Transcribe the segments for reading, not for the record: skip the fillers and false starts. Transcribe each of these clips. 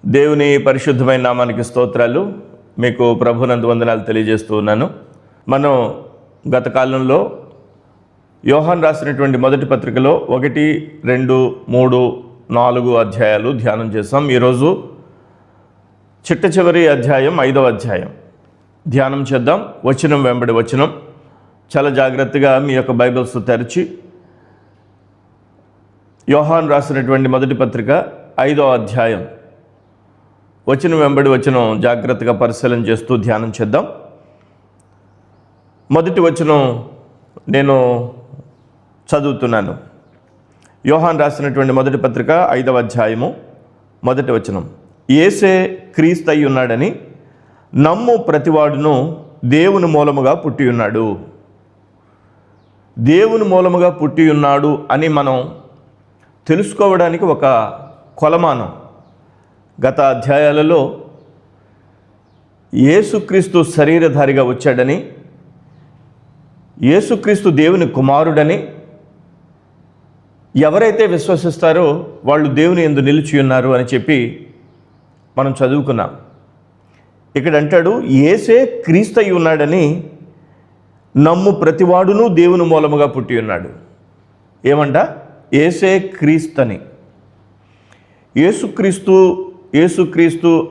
దేవుని పరిశుద్ధమైన నామానికి స్తోత్రాలు. మీకు ప్రభునందు వందనాలు తెలియజేస్తూ ఉన్నాను. మనం గత కాలంలో యోహాను రాసినటువంటి మొదటి పత్రికలో 1, 2, 3, 4 అధ్యాయాలు ధ్యానం చేసాం. ఈరోజు చిట్ట చివరి అధ్యాయం 5వ అధ్యాయం ధ్యానం చేద్దాం. వచనం వెంబడి వచనం చాలా జాగ్రత్తగా మీ యొక్క బైబిల్స్ తెరిచి యోహాను రాసినటువంటి మొదటి పత్రిక 5వ అధ్యాయం వచనం వెంబడి వచనం జాగ్రత్తగా పరిశీలన చేస్తూ ధ్యానం చేద్దాం. మొదటి వచనం నేను చదువుతున్నాను. యోహాను రాసినటువంటి మొదటి పత్రిక 5వ అధ్యాయము మొదటి వచనం. యేసే క్రీస్తు అయి ఉన్నాడని నమ్ము ప్రతివాడును దేవుని మూలముగా పుట్టి ఉన్నాడు. దేవుని మూలముగా పుట్టి ఉన్నాడు అని మనం తెలుసుకోవడానికి ఒక కొలమానం. గత అధ్యాయాలలో యేసుక్రీస్తు శరీరధారిగా వచ్చాడని, యేసుక్రీస్తు దేవుని కుమారుడని ఎవరైతే విశ్వసిస్తారో వాళ్ళు దేవుని యందు నిలిచి ఉన్నారు అని చెప్పి మనం చదువుకున్నాం. ఇక్కడ అంటాడు యేసే క్రీస్తు అయి ఉన్నాడని నమ్ము ప్రతివాడును దేవుని మూలముగా పుట్టి ఉన్నాడు. ఏమంట? యేసే క్రీస్తని, యేసుక్రీస్తు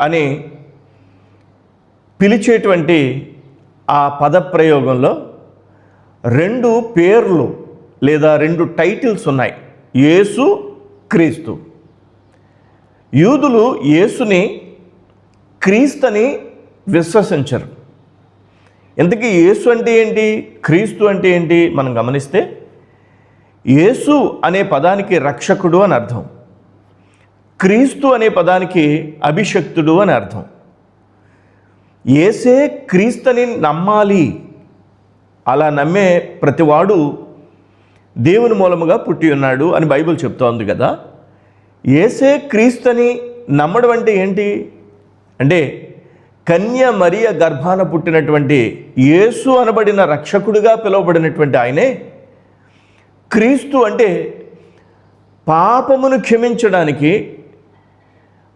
అని పిలిచేటువంటి ఆ పదప్రయోగంలో 2 పేర్లు లేదా 2 టైటిల్స్ ఉన్నాయి. యేసు, క్రీస్తు. యూదులు యేసుని క్రీస్తుని విశ్వసించరు. ఇంతకీ యేసు అంటే ఏంటి, క్రీస్తు అంటే ఏంటి మనం గమనిస్తే, యేసు అనే పదానికి రక్షకుడు అని అర్థం, క్రీస్తు అనే పదానికి అభిషక్తుడు అని అర్థం. యేసే క్రీస్తుని నమ్మాలి. అలా నమ్మే ప్రతివాడు దేవుని మూలముగా పుట్టి ఉన్నాడు అని బైబిల్ చెప్తోంది కదా. యేసే క్రీస్తుని నమ్మడం అంటే ఏంటి అంటే, కన్య మరియ గర్భాన పుట్టినటువంటి యేసు అనబడిన రక్షకుడిగా పిలువబడినటువంటి ఆయనే క్రీస్తు. అంటే పాపమును క్షమించడానికి,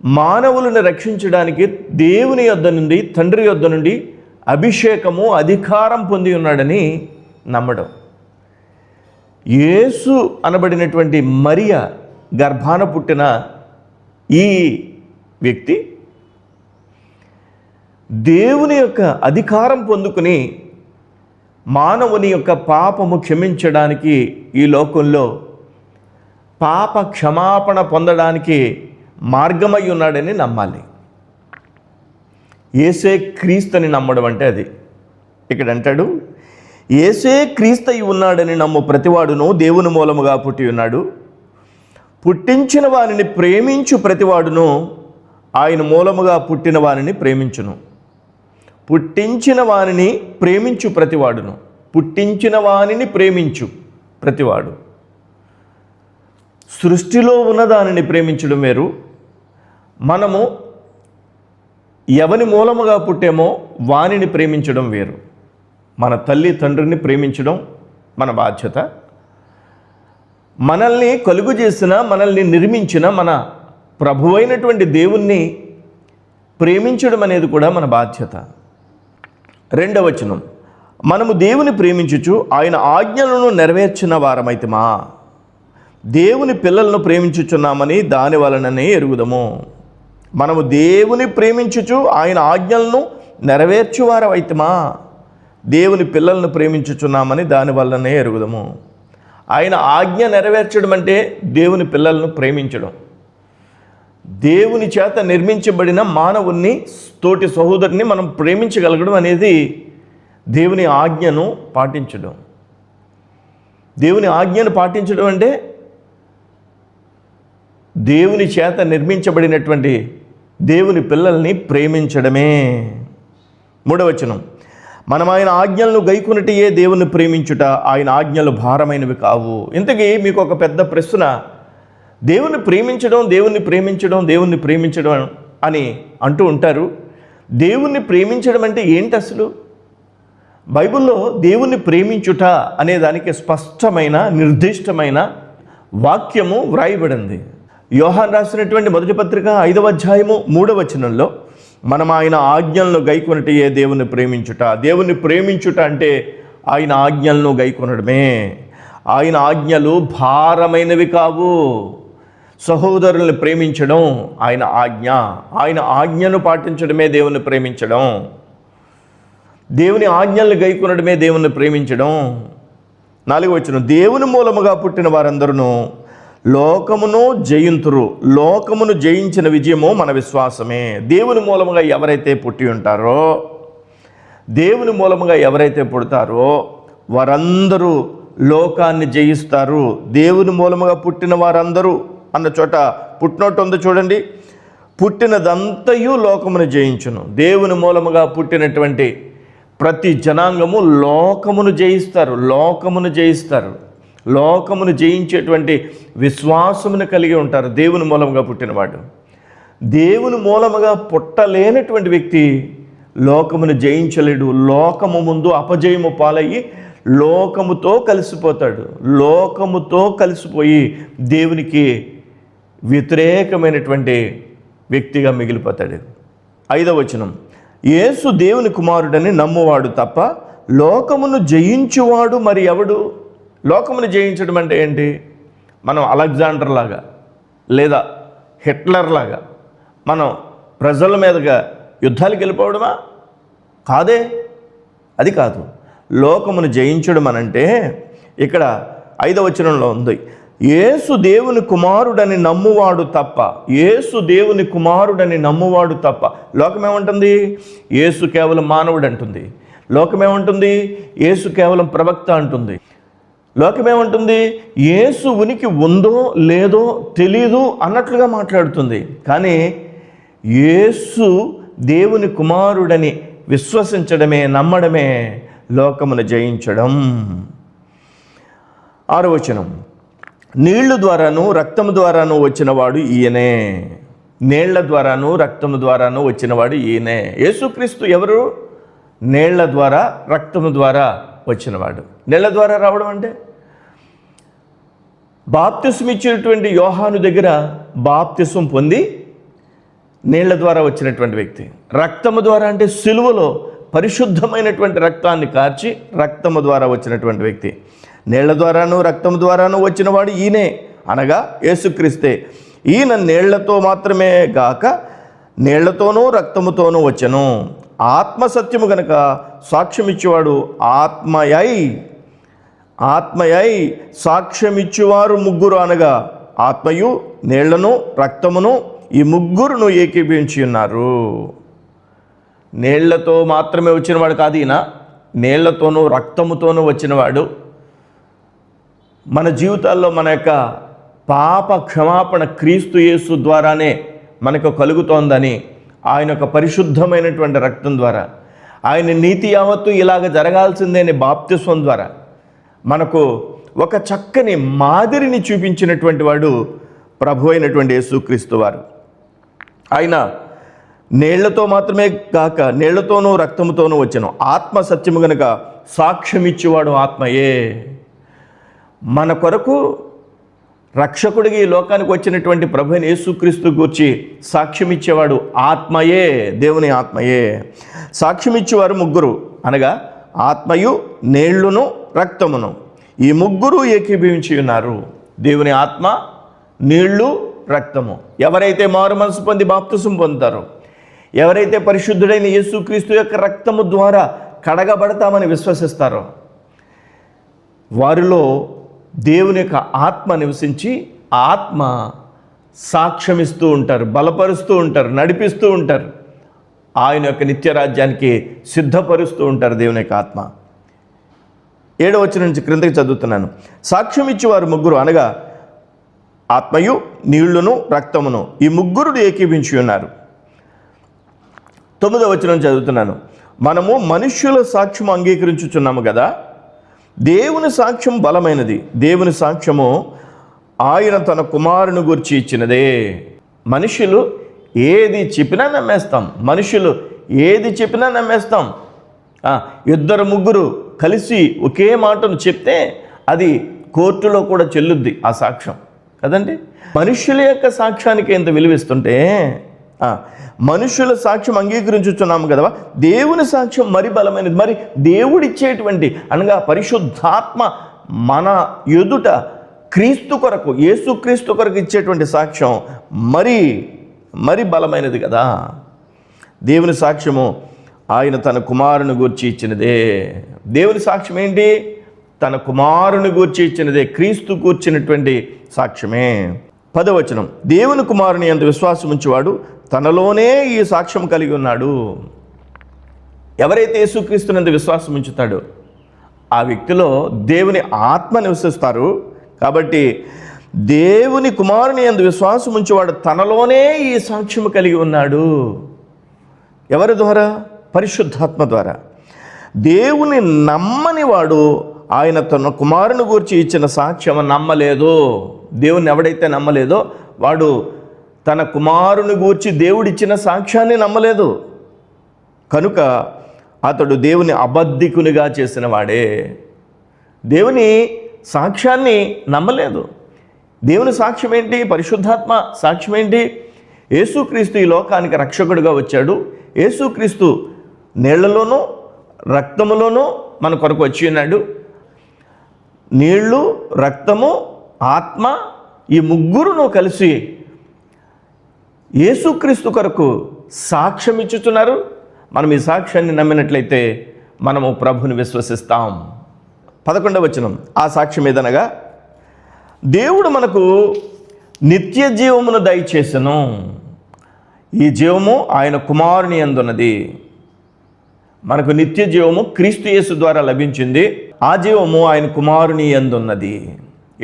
మానవులను రక్షించడానికి దేవుని యొద్ద నుండి, తండ్రి యొద్ద నుండి అభిషేకము, అధికారం పొంది ఉన్నాడని నమ్మడం. యేసు అనబడినటువంటి మరియ గర్భాన పుట్టిన ఈ వ్యక్తి దేవుని యొక్క అధికారం పొందుకుని మానవుని యొక్క పాపము క్షమించడానికి, ఈ లోకంలో పాప క్షమాపణ పొందడానికి మార్గమై ఉన్నాడని నమ్మాలి. యేసే క్రీస్తుని నమ్మడం అంటే అది. ఇక్కడ అంటాడు యేసే క్రీస్తు అయి ఉన్నాడని నమ్ము ప్రతివాడును దేవుని మూలముగా పుట్టి ఉన్నాడు. పుట్టించిన వారిని ప్రేమించు ప్రతివాడును ఆయన మూలముగా పుట్టిన వారిని ప్రేమించును. పుట్టించిన వారిని ప్రేమించు ప్రతివాడును, పుట్టించిన వారిని ప్రేమించు ప్రతివాడు. సృష్టిలో ఉన్నదానిని ప్రేమించడం వేరు, మనము ఎవని మూలముగా పుట్టామో వానిని ప్రేమించడం వేరు. మన తల్లి తండ్రిని ప్రేమించడం మన బాధ్యత. మనల్ని కలుగు చేసిన, మనల్ని నిర్మించిన మన ప్రభువైనటువంటి దేవుణ్ణి ప్రేమించడం అనేది కూడా మన బాధ్యత. 2వ వచనం, మనము దేవుని ప్రేమించుచు ఆయన ఆజ్ఞలను నెరవేర్చిన వారమైతిమా. దేవుని పిల్లలను ప్రేమించుచున్నామని దాని వలననే ఎరుగుదము. మనము దేవుని ప్రేమించుచు ఆయన ఆజ్ఞలను నెరవేర్చువారమైతిమా. దేవుని పిల్లలను ప్రేమించుచున్నామని దాని వలననే ఎరుగుదము. ఆయన ఆజ్ఞ నెరవేర్చడం అంటే దేవుని పిల్లలను ప్రేమించడం. దేవుని చేత నిర్మించబడిన మానవుణ్ణి, తోటి సహోదరుని మనం ప్రేమించగలగడం అనేది దేవుని ఆజ్ఞను పాటించడం. దేవుని ఆజ్ఞను పాటించడం అంటే దేవుని చేత నిర్మించబడినటువంటి దేవుని పిల్లల్ని ప్రేమించడమే. 3వ వచనం, మనం ఆయన ఆజ్ఞలను గైకొనుటయే దేవుని ప్రేమించుట, ఆయన ఆజ్ఞలు భారమైనవి కావు. ఇంతకీ మీకు ఒక పెద్ద ప్రశ్న, దేవుని ప్రేమించడం అని అంటూ ఉంటారు. దేవుణ్ణి ప్రేమించడం అంటే ఏంటి అసలు? బైబిల్లో దేవుణ్ణి ప్రేమించుట అనే దానికి స్పష్టమైన, నిర్దిష్టమైన వాక్యము వ్రాయబడింది. యోహాను రాసినటువంటి మొదటి పత్రిక 5వ అధ్యాయము 3వ వచనంలో మనం ఆయన ఆజ్ఞలను గైకొనటయే దేవుని ప్రేమించుట. దేవుని ప్రేమించుట అంటే ఆయన ఆజ్ఞలను గైకొనడమే. ఆయన ఆజ్ఞలు భారమైనవి కావు. సహోదరుల్ని ప్రేమించడం ఆయన ఆజ్ఞ. ఆయన ఆజ్ఞను పాటించడమే దేవుని ప్రేమించడం. దేవుని ఆజ్ఞలను గైకొనడమే దేవుని ప్రేమించడం. 4వ వచనం, దేవుని మూలముగా పుట్టిన వారందరూ లోకమును జయింతురు. లోకమును జయించిన విజయము మన విశ్వాసమే. దేవుని మూలముగా ఎవరైతే పుట్టి ఉంటారో, దేవుని మూలముగా ఎవరైతే పుడతారో వారందరూ లోకాన్ని జయిస్తారు. దేవుని మూలముగా పుట్టిన వారందరూ అన్న చోట పుట్టినట్టు ఉంది చూడండి. పుట్టినదంతయు లోకమును జయించును. దేవుని మూలముగా పుట్టినటువంటి ప్రతి జనాంగము లోకమును జయిస్తారు. లోకమును జయిస్తారు. లోకమును జయించేటువంటి విశ్వాసమును కలిగి ఉంటారు దేవుని మూలముగా పుట్టినవాడు. దేవుని మూలముగా పుట్టలేనటువంటి వ్యక్తి లోకమును జయించలేడు. లోకము ముందు అపజయము పాలయ్యి లోకముతో కలిసిపోతాడు. లోకముతో కలిసిపోయి దేవునికి వ్యతిరేకమైనటువంటి వ్యక్తిగా మిగిలిపోతాడు. 5వ వచనం, యేసు దేవుని కుమారుడని నమ్మువాడు తప్ప లోకమును జయించువాడు మరి ఎవడు? లోకమును జయించడం అంటే ఏంటి? మనం అలెగ్జాండర్ లాగా లేదా హిట్లర్ లాగా మనం ప్రజల మీదుగా యుద్ధాలకు వెళ్ళిపోవడమా? కాదే, అది కాదు. లోకమును జయించడం అనంటే ఇక్కడ 5వ వచనంలో ఉంది, యేసు దేవుని కుమారుడని నమ్మువాడు తప్ప. యేసు దేవుని కుమారుడని నమ్మువాడు తప్ప. లోకమేమంటుంది? యేసు కేవలం మానవుడు అంటుంది. లోకమేమంటుంది? యేసు కేవలం ప్రవక్త అంటుంది. లోకమేమంటుంది? యేసు ఉనికి ఉందో లేదో తెలీదు అన్నట్లుగా మాట్లాడుతుంది. కానీ యేసు దేవుని కుమారుడని విశ్వసించడమే, నమ్మడమే లోకమును జయించడం. 6వ వచనం, నీళ్ల ద్వారాను రక్తము ద్వారాను వచ్చినవాడు ఈయనే. నీళ్ల ద్వారాను రక్తము ద్వారాను వచ్చినవాడు ఈయనే. యేసుక్రీస్తు ఎవరు? నీళ్ల ద్వారా రక్తము ద్వారా వచ్చినవాడు. నీళ్ల ద్వారా రావడం అంటే బాప్తిసం ఇచ్చినటువంటి యోహాను దగ్గర బాప్తిసం పొంది నీళ్ల ద్వారా వచ్చినటువంటి వ్యక్తి. రక్తము ద్వారా అంటే సిలువలో పరిశుద్ధమైనటువంటి రక్తాన్ని కార్చి రక్తము ద్వారా వచ్చినటువంటి వ్యక్తి. నీళ్ల ద్వారాను రక్తము ద్వారాను వచ్చినవాడు ఈయనే, అనగా యేసుక్రీస్తే. ఈయన నీళ్లతో మాత్రమే గాక నీళ్లతోనూ రక్తముతోనూ వచ్చెను. ఆత్మసత్యము గనక సాక్ష్యమిచ్చేవాడు ఆత్మయై సాక్ష్యమిచ్చువారు ముగ్గురు, అనగా ఆత్మయు నీళ్లను రక్తమును ఈ ముగ్గురును ఏకీభవించి ఉన్నారు. నీళ్లతో మాత్రమే వచ్చినవాడు కాదు ఈయన, నీళ్లతోనూ రక్తముతోనూ వచ్చినవాడు. మన జీవితాల్లో మన యొక్క పాప క్షమాపణ క్రీస్తు యేసు ద్వారానే మనకు కలుగుతోందని, ఆయన యొక్క పరిశుద్ధమైనటువంటి రక్తం ద్వారా, ఆయన నీతి యావత్తు ఇలాగ జరగాల్సిందే అని బాప్తిస్వం ద్వారా మనకు ఒక చక్కని మాదిరిని చూపించినటువంటి వాడు ప్రభు అయినటువంటి యేసుక్రీస్తు వారు. ఆయన నీళ్లతో మాత్రమే కాక నీళ్లతోనూ రక్తముతోనూ వచ్చెను. ఆత్మ సత్యము గనుక సాక్ష్యమిచ్చేవాడు ఆత్మయే. మన కొరకు రక్షకుడికి ఈ లోకానికి వచ్చినటువంటి ప్రభు అయిన యేసుక్రీస్తు గూర్చి సాక్ష్యం ఇచ్చేవాడు ఆత్మయే, దేవుని ఆత్మయే. సాక్ష్యం ఇచ్చేవారు ముగ్గురు, అనగా ఆత్మయు నీళ్లును రక్తమును ఈ ముగ్గురు ఏకీభవించి ఉన్నారు. దేవుని ఆత్మ, నీళ్లు, రక్తము. ఎవరైతే మారు మనసు పొంది బాప్తిసం పొందుతారో, ఎవరైతే పరిశుద్ధుడైన యేసుక్రీస్తు యొక్క రక్తము ద్వారా కడగబడతామని విశ్వసిస్తారో వారిలో దేవుని యొక్క ఆత్మ నివసించి ఆత్మ సాక్ష్యమిస్తూ ఉంటారు, బలపరుస్తూ ఉంటారు, నడిపిస్తూ ఉంటారు. ఆయన యొక్క నిత్యరాజ్యానికి సిద్ధపరుస్తూ ఉంటారు దేవుని యొక్క ఆత్మ. 7వ వచనం నుంచి క్రిందకి చదువుతున్నాను. సాక్ష్యం ఇచ్చేవారు ముగ్గురు, అనగా ఆత్మయు నీళ్లును రక్తమును ఈ ముగ్గురు ఏకీభించి ఉన్నారు. 9వ వచనం చదువుతున్నాను. మనము మనుష్యుల సాక్ష్యం అంగీకరించుచున్నాము కదా, దేవుని సాక్ష్యం బలమైనది. దేవుని సాక్ష్యము ఆయన తన కుమారుని గురించి ఇచ్చినదే. మనుషులు ఏది చెప్పినా నమ్మేస్తాం. మనుషులు ఏది చెప్పినా నమ్మేస్తాం. ఇద్దరు ముగ్గురు కలిసి ఒకే మాటను చెప్తే అది కోర్టులో కూడా చెల్లుద్ది ఆ సాక్ష్యం. కదండి. మనుష్యుల యొక్క సాక్ష్యానికి ఎంత విలువిస్తుంటే మనుషుల సాక్ష్యం అంగీకరించుచున్నాము కదా, దేవుని సాక్ష్యం మరి బలమైనది. మరి దేవుడిచ్చేటువంటి అనగా పరిశుద్ధాత్మ మన ఎదుట క్రీస్తు కొరకు, యేసుక్రీస్తు కొరకు ఇచ్చేటువంటి సాక్ష్యం మరి బలమైనది కదా. దేవుని సాక్ష్యము ఆయన తన కుమారుని గూర్చి ఇచ్చినదే. దేవుని సాక్ష్యం ఏంటి? తన కుమారుని గూర్చి ఇచ్చినదే, క్రీస్తు కూర్చున్నటువంటి సాక్ష్యమే. 10వ వచనం, దేవుని కుమారుని యందు విశ్వాసం ఉంచేవాడు తనలోనే ఈ సాక్ష్యం కలిగి ఉన్నాడు. ఎవరైతే యేసుక్రీస్తునందు విశ్వాసం ఉంచుతాడో ఆ వ్యక్తిలో దేవుని ఆత్మ నివసిస్తారు. కాబట్టి దేవుని కుమారుని యందు విశ్వాసం ఉంచేవాడు తనలోనే ఈ సాక్ష్యం కలిగి ఉన్నాడు. ఎవరి ద్వారా? పరిశుద్ధాత్మ ద్వారా. దేవుని నమ్మని వాడు ఆయన తన కుమారుని గూర్చి ఇచ్చిన సాక్ష్యం నమ్మలేదు. దేవుని ఎవడైతే నమ్మలేదో వాడు తన కుమారుని గూర్చి దేవుడిచ్చిన సాక్ష్యాన్ని నమ్మలేదు. కనుక అతడు దేవుని అబద్ధికునిగా చేసిన వాడే. దేవుని సాక్ష్యాన్ని నమ్మలేదు. దేవుని సాక్ష్యం ఏంటి? పరిశుద్ధాత్మ సాక్ష్యం ఏంటి? యేసుక్రీస్తు ఈ లోకానికి రక్షకుడిగా వచ్చాడు. యేసుక్రీస్తు నీళ్లలోనూ రక్తములోనూ మన కొరకు వచ్చి ఉన్నాడు. నీళ్లు, రక్తము, ఆత్మ ఈ ముగ్గురును కలిసి యేసుక్రీస్తు కొరకు సాక్ష్యం ఇచ్చుతున్నారు. మనం ఈ సాక్ష్యాన్ని నమ్మినట్లయితే మనము ప్రభుని విశ్వసిస్తాం. 11వ వచనం, ఆ సాక్ష్యం ఏదనగా దేవుడు మనకు నిత్య జీవమును దయచేసెను. ఈ జీవము ఆయన కుమారుని యందున్నది. మనకు నిత్య జీవము క్రీస్తు యేసు ద్వారా లభించింది. ఆ జీవము ఆయన కుమారుని యందున్నది.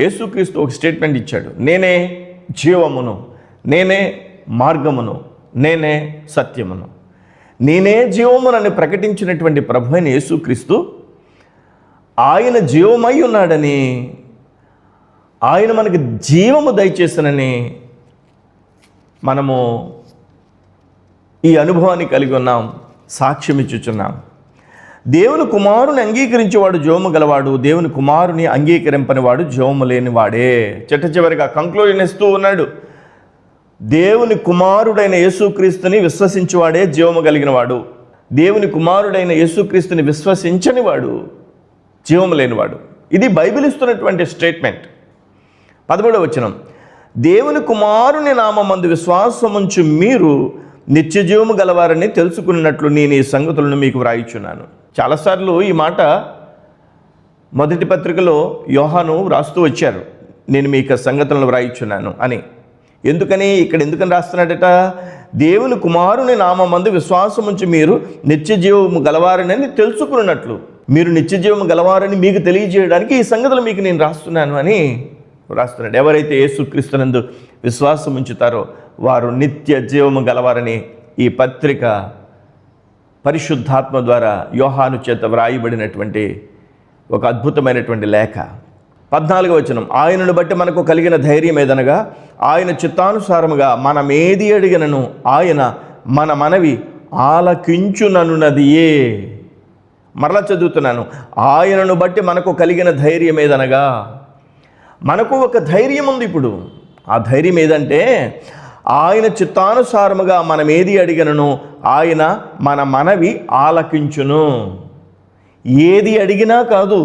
యేసుక్రీస్తు ఒక స్టేట్మెంట్ ఇచ్చాడు, నేనే జీవమును, నేనే మార్గమును, నేనే సత్యమును. నేనే జీవమునని ప్రకటించినటువంటి ప్రభు అయిన యేసుక్రీస్తు ఆయన జీవమై ఉన్నాడని, ఆయన మనకి జీవము దయచేసనని మనము ఈ అనుభవాన్ని కలిగి ఉన్నాం, సాక్ష్యం ఇచ్చుచున్నాం. దేవుని కుమారుని అంగీకరించేవాడు జీవము గలవాడు, దేవుని కుమారుని అంగీకరింపనివాడు జీవము లేనివాడే. చివరిగా కంక్లూజన్ ఇస్తూ ఉన్నాడు, దేవుని కుమారుడైన యేసుక్రీస్తుని విశ్వసించేవాడే జీవము కలిగిన వాడు, దేవుని కుమారుడైన యేసుక్రీస్తుని విశ్వసించని వాడు జీవము లేనివాడు. ఇది బైబిల్ ఇస్తున్నటువంటి స్టేట్మెంట్. 13వ వచనం, దేవుని కుమారుని నామమందు విశ్వాసముంచు మీరు నిత్య జీవము గలవారని తెలుసుకున్నట్లు నేను ఈ సంగతులను మీకు వ్రాయిచున్నాను. చాలాసార్లు ఈ మాట మొదటి పత్రికలో యోహాను రాస్తూ వచ్చారు, నేను మీకు సంగతులను వ్రాయిచున్నాను అని. ఎందుకని రాస్తున్నాడట? దేవుని కుమారుని నామమందు విశ్వాసముంచి మీరు నిత్య జీవము గలవారని తెలుసుకున్నట్లు, మీరు నిత్య జీవము గలవారని మీకు తెలియజేయడానికి ఈ సంగతులు మీకు నేను రాస్తున్నాను అని రాస్తున్నాడు. ఎవరైతే యేసుక్రీస్తునందు విశ్వాసం ఉంచుతారో వారు నిత్య జీవము గలవారని ఈ పత్రిక పరిశుద్ధాత్మ ద్వారా యోహాను చేత వ్రాయబడినటువంటి ఒక అద్భుతమైనటువంటి లేఖ. 14వ వచనం, ఆయనను బట్టి మనకు కలిగిన ధైర్యం ఏదనగా ఆయన చిత్తానుసారముగా మనమేది అడిగినను ఆయన మన మనవి ఆలకించుననున్నదియే. మరలా చదువుతున్నాను, ఆయనను బట్టి మనకు కలిగిన ధైర్యం ఏదనగా, మనకు ఒక ధైర్యం ఉంది ఇప్పుడు. ఆ ధైర్యం ఏదంటే ఆయన చిత్తానుసారముగా మనం ఏది అడిగినను ఆయన మన మనవి ఆలకించును. ఏది అడిగినా కాదు,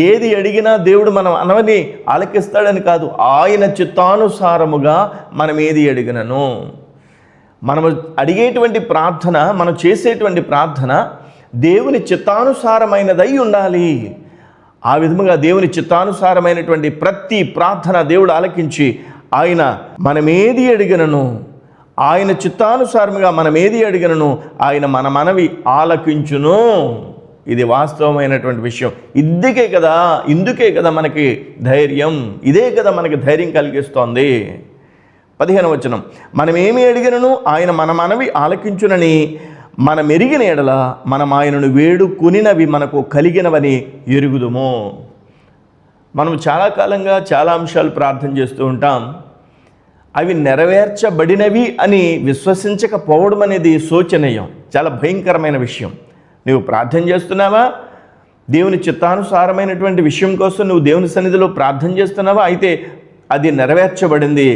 ఏది అడిగినా దేవుడు మన మనవిని ఆలకిస్తాడని కాదు, ఆయన చిత్తానుసారముగా మనం ఏది అడిగినను. మనము అడిగేటువంటి ప్రార్థన, మనం చేసేటువంటి ప్రార్థన దేవుని చిత్తానుసారమైనదై ఉండాలి. ఆ విధముగా దేవుని చిత్తానుసారమైనటువంటి ప్రతి ప్రార్థన దేవుడు ఆలకించి ఆయన మనమేది అడిగినను, ఆయన చిత్తానుసారముగా మనమేది అడిగినను ఆయన మన మనవి ఆలకించును. ఇది వాస్తవమైనటువంటి విషయం. ఇందుకే కదా మనకి ధైర్యం, ఇదే కదా మనకి ధైర్యం కలిగిస్తోంది. 15వ వచనం, మనమేమి అడిగినను ఆయన మన మనవి ఆలకించునని మనం ఎరిగిన ఎడల మనం ఆయనను వేడుకొనినవి మనకు కలిగినవని ఎరుగుదుము. మనం చాలా కాలంగా చాలా అంశాలు ప్రార్థన చేస్తూ ఉంటాం, అవి నెరవేర్చబడినవి అని విశ్వసించకపోవడం అనేది శోచనీయం, చాలా భయంకరమైన విషయం. నువ్వు ప్రార్థన చేస్తున్నావా? దేవుని చిత్తానుసారమైనటువంటి విషయం కోసం నువ్వు దేవుని సన్నిధిలో ప్రార్థన చేస్తున్నావా? అయితే అది నెరవేర్చబడింది.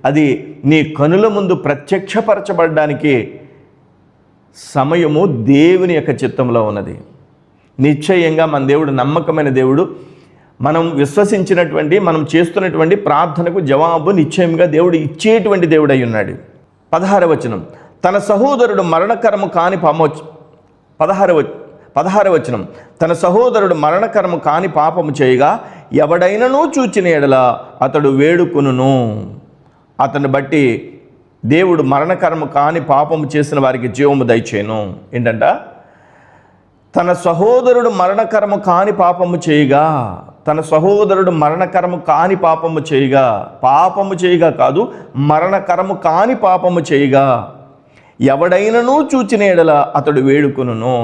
అది నీ కనుల ముందు ప్రత్యక్షపరచబడడానికి సమయము దేవుని యొక్క చిత్తంలో ఉన్నది. నిశ్చయంగా మన దేవుడు నమ్మకమైన దేవుడు. మనం విశ్వసించినటువంటి, మనం చేస్తున్నటువంటి ప్రార్థనకు జవాబు నిశ్చయంగా దేవుడు ఇచ్చేటువంటి దేవుడై ఉన్నాడు. 16వ వచనం, తన సహోదరుడు మరణకరము కాని పాపము 16వ వచనం, తన సహోదరుడు మరణకరము కాని పాపము చేయగా ఎవడైనను చూచిన ఎడల అతడు వేడుకొనును. అతన్ని బట్టి దేవుడు మరణకరము కాని పాపము చేసిన వారికి జీవము దయచేయను. ఏంటంట? తన సహోదరుడు మరణకరము కాని పాపము చేయగా, తన సహోదరుడు మరణకరము కాని పాపము చేయగా, పాపము చేయగా కాదు, మరణకరము కాని పాపము చేయగా ఎవడైనను చూచిన ఎడల అతడు వేడుకొనును.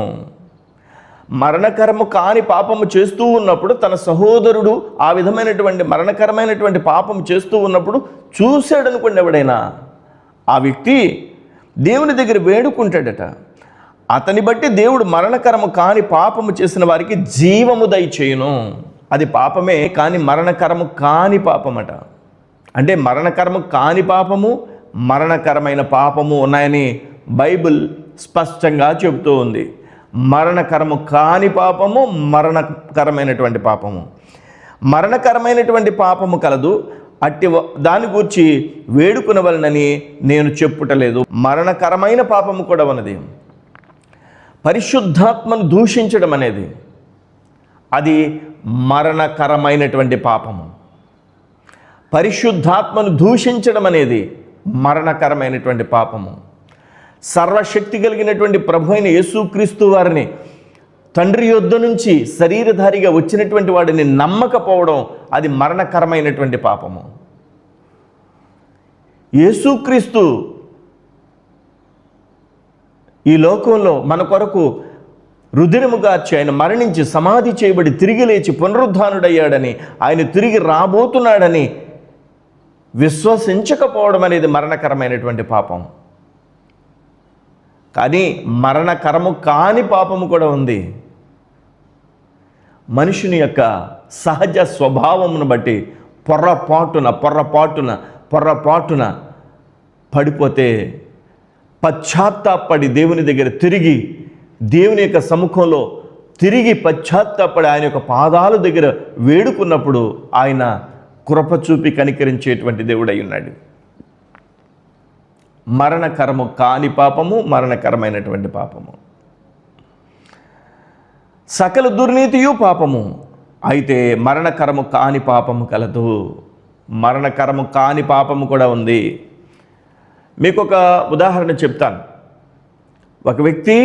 మరణకరము కాని పాపము చేస్తూ ఉన్నప్పుడు తన సహోదరుడు ఆ విధమైనటువంటి మరణకరమైనటువంటి పాపము చేస్తూ ఉన్నప్పుడు చూశాడు అనుకోండి ఎవడైనా, ఆ వ్యక్తి దేవుని దగ్గర వేడుకుంటాడట. అతని బట్టి దేవుడు మరణకరము కాని పాపము చేసిన వారికి జీవము దయచేయును. అది పాపమే, కానీ మరణకరము కాని పాపమట. అంటే మరణకరము కాని పాపము, మరణకరమైన పాపము ఉన్నాయని బైబిల్ స్పష్టంగా చెబుతూ ఉంది. మరణకరము కాని పాపము, మరణకరమైనటువంటి పాపము. మరణకరమైనటువంటి పాపము కలదు, అట్టి దాని గూర్చి వేడుకునవలనని నేను చెప్పుటలేదు. మరణకరమైన పాపము కూడా ఉన్నది. పరిశుద్ధాత్మను దూషించడం అనేది అది మరణకరమైనటువంటి పాపము. పరిశుద్ధాత్మను దూషించడం అనేది మరణకరమైనటువంటి పాపము. సర్వశక్తి కలిగినటువంటి ప్రభు అయిన యేసుక్రీస్తు వారిని, తండ్రి యొద్ద నుంచి శరీరధారిగా వచ్చినటువంటి వాడిని నమ్మకపోవడం అది మరణకరమైనటువంటి పాపము. యేసుక్రీస్తు ఈ లోకంలో మన కొరకు రుధిరముగార్చి ఆయన మరణించి సమాధి చేయబడి తిరిగి లేచి పునరుద్ధానుడయ్యాడని, ఆయన తిరిగి రాబోతున్నాడని విశ్వసించకపోవడం అనేది మరణకరమైనటువంటి పాపం. కానీ మరణకరము కాని పాపము కూడా ఉంది. మనుషుని యొక్క సహజ స్వభావమును బట్టి పొర్రపాటున పడిపోతే పశ్చాత్తాపడి దేవుని దగ్గర తిరిగి, దేవుని యొక్క సముఖంలో తిరిగి పశ్చాత్తాపడి ఆయన యొక్క పాదాల దగ్గర వేడుకున్నప్పుడు ఆయన కృప చూపి కనికరించేటువంటి దేవుడై ఉన్నాడు. మరణకరము కాని పాపము, మరణకరమైనటువంటి పాపము. సకల దుర్నీతియు పాపము, అయితే మరణకరము కాని పాపము కలదు. మరణకరము కాని పాపము కూడా ఉంది. మీకు ఒక ఉదాహరణ చెప్తాను. ఒక వ్యక్తి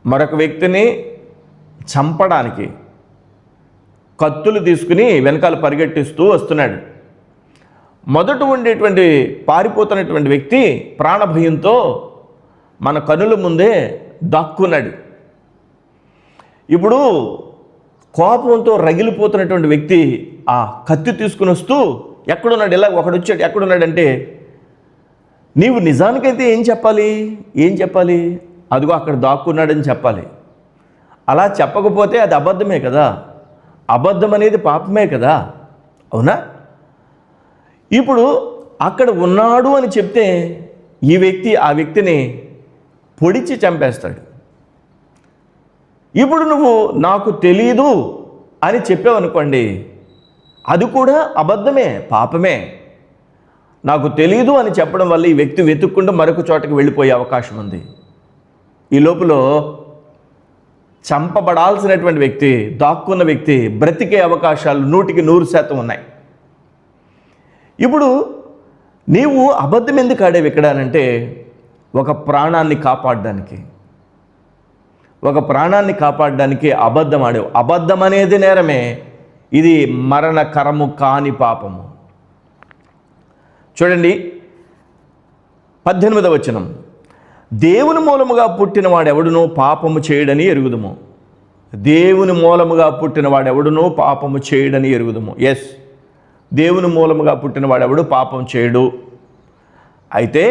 మరొక వ్యక్తిని చంపడానికి కత్తులు తీసుకుని వెనకాల పరిగెట్టిస్తూ వస్తున్నాడు. మొదట ఉండేటువంటి పారిపోతున్నటువంటి వ్యక్తి ప్రాణభయంతో మన కనుల ముందే దాక్కున్నాడు. ఇప్పుడు కోపంతో రగిలిపోతున్నటువంటి వ్యక్తి ఆ కత్తి తీసుకుని వస్తూ ఎక్కడున్నాడు, ఇలా ఒకడు వచ్చాడు, ఎక్కడున్నాడంటే నీవు నిజానికైతే ఏం చెప్పాలి? అదిగో అక్కడ దాక్కున్నాడని చెప్పాలి. అలా చెప్పకపోతే అది అబద్ధమే కదా. అబద్ధం అనేది పాపమే కదా, అవునా? ఇప్పుడు అక్కడ ఉన్నాడు అని చెప్తే ఈ వ్యక్తి ఆ వ్యక్తిని పొడిచి చంపేస్తాడు. ఇప్పుడు నువ్వు నాకు తెలీదు అని చెప్పావనుకోండి, అది కూడా అబద్ధమే, పాపమే. నాకు తెలీదు అని చెప్పడం వల్ల ఈ వ్యక్తి వెతుక్కుంటూ మరొక చోటకి వెళ్ళిపోయే అవకాశం ఉంది. ఈ లోపల చంపబడాల్సినటువంటి వ్యక్తి, దాక్కున్న వ్యక్తి బ్రతికే అవకాశాలు 100% ఉన్నాయి. ఇప్పుడు నీవు అబద్ధం ఎందుకు ఆడేవి ఇక్కడ అంటే ఒక ప్రాణాన్ని కాపాడడానికి అబద్ధం ఆడేవు. అబద్ధం అనేది నేరమే. ఇది మరణకరము కాని పాపము. చూడండి 18వ వచనం, దేవుని మూలముగా పుట్టిన వాడెవడునో పాపము చేయడని ఎరుగుదుము. దేవుని మూలముగా పుట్టిన వాడెవడునో పాపము చేయడని ఎరుగుదుము. ఎస్, దేవుని మూలముగా పుట్టిన వాడెవడు పాపం చేయడు. అయితే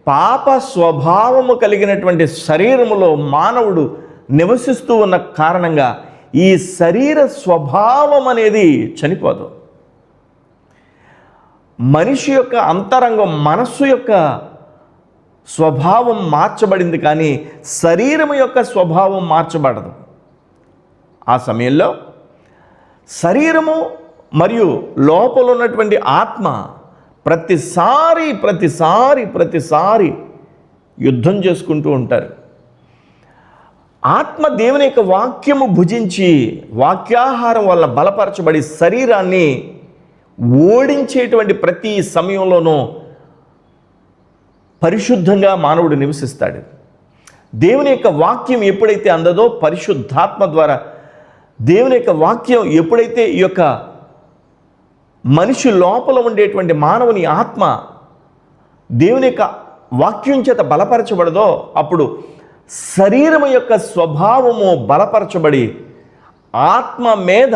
పాప స్వభావము కలిగినటువంటి శరీరములో మానవుడు నివసిస్తూ ఉన్న కారణంగా ఈ శరీర స్వభావం అనేది చనిపోదు. మనిషి యొక్క అంతరంగం, మనస్సు యొక్క స్వభావం మార్చబడింది, కానీ శరీరం యొక్క స్వభావం మార్చబడదు. ఆ సమయంలో శరీరము మరియు లోపల ఉన్నటువంటి ఆత్మ ప్రతిసారి యుద్ధం చేసుకుంటూ ఉంటారు. ఆత్మ దేవుని యొక్క వాక్యము భుజించి వాక్యాహారం వల్ల బలపరచబడి శరీరాన్ని ఓడించేటువంటి ప్రతి సమయంలోనూ పరిశుద్ధంగా మానవుడు నివసిస్తాడు. దేవుని యొక్క వాక్యం ఎప్పుడైతే అందదో, పరిశుద్ధాత్మ ద్వారా దేవుని యొక్క వాక్యం ఎప్పుడైతే ఈ యొక్క మనిషి లోపల ఉండేటువంటి మానవుని ఆత్మ దేవుని యొక్క వాక్యం చేత బలపరచబడదో, అప్పుడు శరీరం యొక్క స్వభావము బలపరచబడి ఆత్మ మీద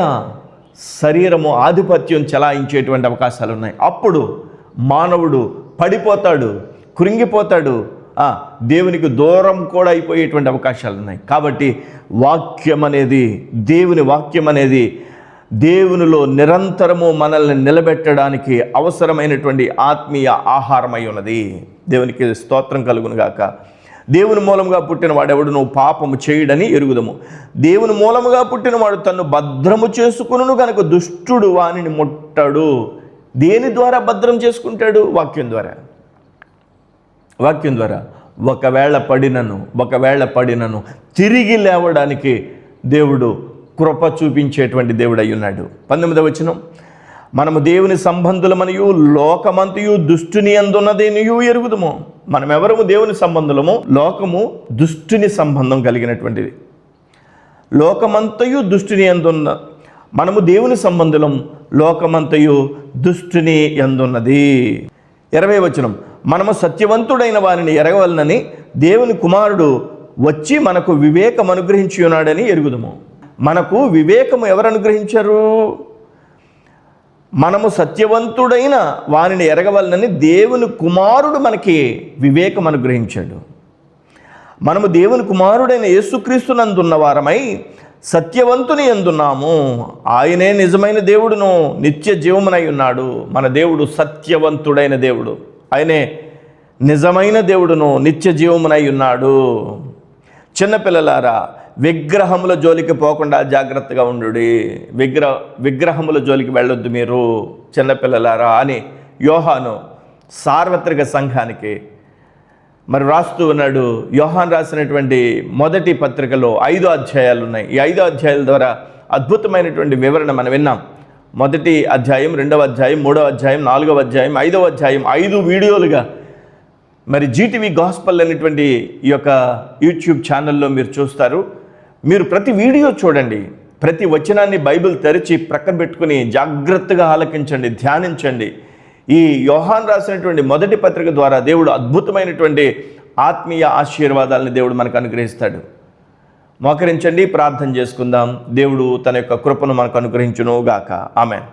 శరీరము ఆధిపత్యం చెలాయించేటువంటి అవకాశాలు ఉన్నాయి. అప్పుడు మానవుడు పడిపోతాడు, కృంగిపోతాడు, దేవునికి దూరం కూడా అయిపోయేటువంటి అవకాశాలు ఉన్నాయి. కాబట్టి దేవుని వాక్యం అనేది దేవునిలో నిరంతరము మనల్ని నిలబెట్టడానికి అవసరమైనటువంటి ఆత్మీయ ఆహారమై ఉన్నది. దేవునికి స్తోత్రం కలుగును గాక. దేవుని మూలముగా పుట్టిన వాడెవడును పాపము చేయడని ఎరుగుదము. దేవుని మూలముగా పుట్టినవాడు తన్ను భద్రము చేసుకును గనుక దుష్టుడు వానిని ముట్టడు. దేని ద్వారా భద్రం చేసుకుంటాడు? వాక్యం ద్వారా. ఒకవేళ పడినను తిరిగి లేవడానికి దేవుడు కృప చూపించేటువంటి దేవుడు అయి ఉన్నాడు. 19వ వచనం, మనము దేవుని సంబంధులమనియు లోకమంతయు దుష్టుని అందున్నదేనియు ఎరుగుదుము. మనం ఎవరము దేవుని సంబంధులము? లోకము దుష్టుని సంబంధం కలిగినటువంటిది. లోకమంతయు దుష్టుని అందున్న, మనము దేవుని సంబంధులం, లోకమంతయు దుష్టుని అందున్నది. 20వ వచనం, మనము సత్యవంతుడైన వారిని ఎరగవలనని దేవుని కుమారుడు వచ్చి మనకు వివేకం అనుగ్రహించి ఉన్నాడని ఎరుగుదుము. మనకు వివేకము ఎవరు అనుగ్రహించారు? మనము సత్యవంతుడైన వారిని ఎరగవలనని దేవుని కుమారుడు మనకి వివేకం అనుగ్రహించాడు. మనము దేవుని కుమారుడైన యేసుక్రీస్తునందున్న వారమై సత్యవంతుని యందున్నాము. ఆయనే నిజమైన దేవుడును నిత్య జీవమునై ఉన్నాడు. మన దేవుడు సత్యవంతుడైన దేవుడు, ఆయనే నిజమైన దేవుడును నిత్య జీవమునై ఉన్నాడు. చిన్నపిల్లలారా, విగ్రహముల జోలికి పోకుండా జాగ్రత్తగా ఉండుడి. విగ్రహముల జోలికి వెళ్ళొద్దు మీరు చిన్నపిల్లలారా అని యోహాను సార్వత్రిక సంఘానికి మరి రాస్తూ ఉన్నాడు. యోహాను రాసినటువంటి మొదటి పత్రికలో 5 అధ్యాయాలు ఉన్నాయి. ఈ 5 అధ్యాయాల ద్వారా అద్భుతమైనటువంటి వివరణ మనం విన్నాం. మొదటి అధ్యాయం, 2వ అధ్యాయం, 3వ అధ్యాయం, 4వ అధ్యాయం, 5వ అధ్యాయం 5 వీడియోలుగా మరి జీటీవీ గాస్పల్ అనేటువంటి ఈ యొక్క యూట్యూబ్ ఛానల్లో మీరు చూస్తారు. మీరు ప్రతి వీడియో చూడండి, ప్రతి వచనాన్ని బైబిల్ తెరిచి ప్రక్కన పెట్టుకుని జాగ్రత్తగా ఆలకించండి, ధ్యానించండి. ఈ యోహాను రాసినటువంటి మొదటి పత్రిక ద్వారా దేవుడు అద్భుతమైనటువంటి ఆత్మీయ ఆశీర్వాదాలను దేవుడు మనకు అనుగ్రహిస్తాడు. మోకరించండి, ప్రార్థన చేసుకుందాం. దేవుడు తన యొక్క కృపను మనకు అనుగ్రహించును గాక. ఆమేన్.